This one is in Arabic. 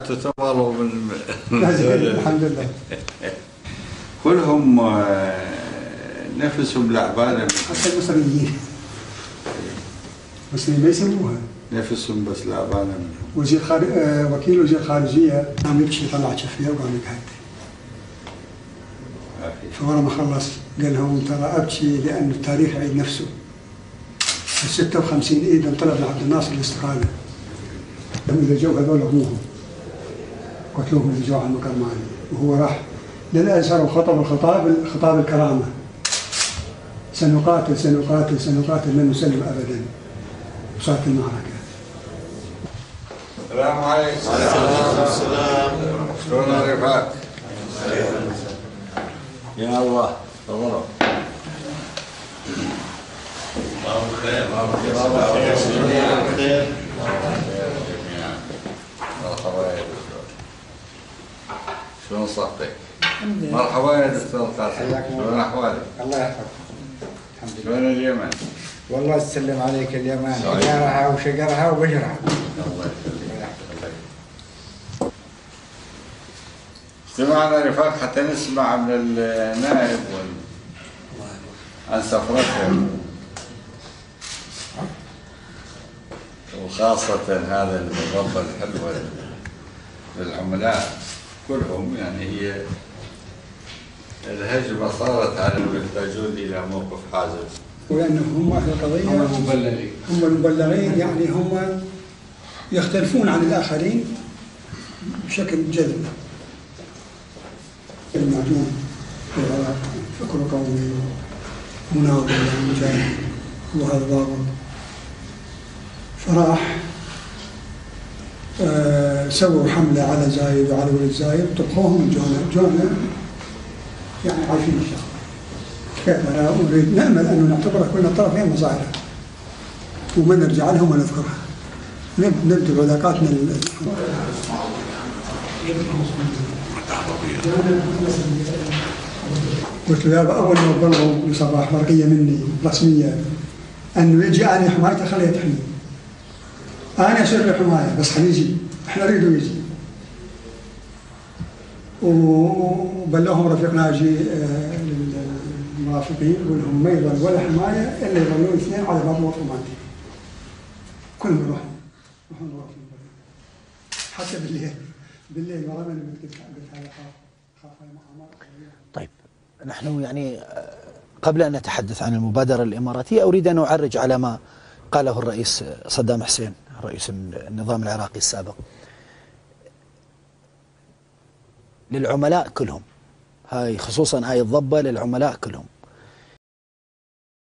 تتمروا من الحمد لله. كلهم نفسهم لعبانة حتى المصريين ما يسموها نفسهم بس لعبانة منهم. وكيل وزير الخارجية قام يبكي، طلع شفيه وقام يقعد. فورا ما خلص قال لهم ترى أبكي لأن التاريخ يعيد نفسه. في 56 إيدا طلب لعبد الناصر الاستقالة. إذا جو هذول أبوهم قتلوهم اللي جو على المكرماني، وهو راح للأزهر وخطب خطاب الكرامة: سنقاتل سنقاتل سنقاتل لن نسلم أبدا. وصارت المعركة. السلام عليكم. وعليكم السلام. شلون رفاق؟ يا الله تفضلوا. الله بخير. الله بخير. مرحبا يا دكتور. شلون صحتك؟ مرحبا يا دكتور قاسم. شلون احوالك؟ الله يحفظك. الحمد لله. شلون اليمن؟ والله يسلم عليك اليمن، حجرها وشجرها وبشرها. الله يسلمك. اجتمعنا رفاق حتى نسمع من النائب عن سفرتهم، وخاصة هذا المضبة الحلوة للعملاء كلهم. يعني هي الهجمة صارت على المحتاجون إلى موقف حازم، ولأنهم هم أهل القضية، هم المبلغين، يعني هم يختلفون عن الآخرين بشكل جذري. المعجون في العراق فكر قومي مناضل مجاهد وهذا ضابط، فراح سووا حملة على زايد وعلى ولد زايد، طبخوهم جونا يعني عايشين إن شاء الله. كيف أنا أريد نأمل أنه نعتبر كل الطرفين مصالح وما نرجع لهم ونذكرها، نبدأ علاقاتنا. قلت له يابا أول ما بلغوا لصباح برقية مني رسمية أنه يجي أنا حمايته خليه تحمي، أنا أسوي له حماية بس خليه يجي، إحنا نريده يجي. وبلغهم رفيق ناجي للمرافقين يقول لهم ما يظل ولا حماية إلا يظلون اثنين على باب وطمانتي، كلهم يروحون حتى بالليل ورا من قلت هذا خاف طيب، نحن يعني قبل أن نتحدث عن المبادرة الإماراتية أريد أن أعرج على ما قاله الرئيس صدام حسين رئيس النظام العراقي السابق للعملاء كلهم، هاي خصوصا هاي الضبة للعملاء كلهم.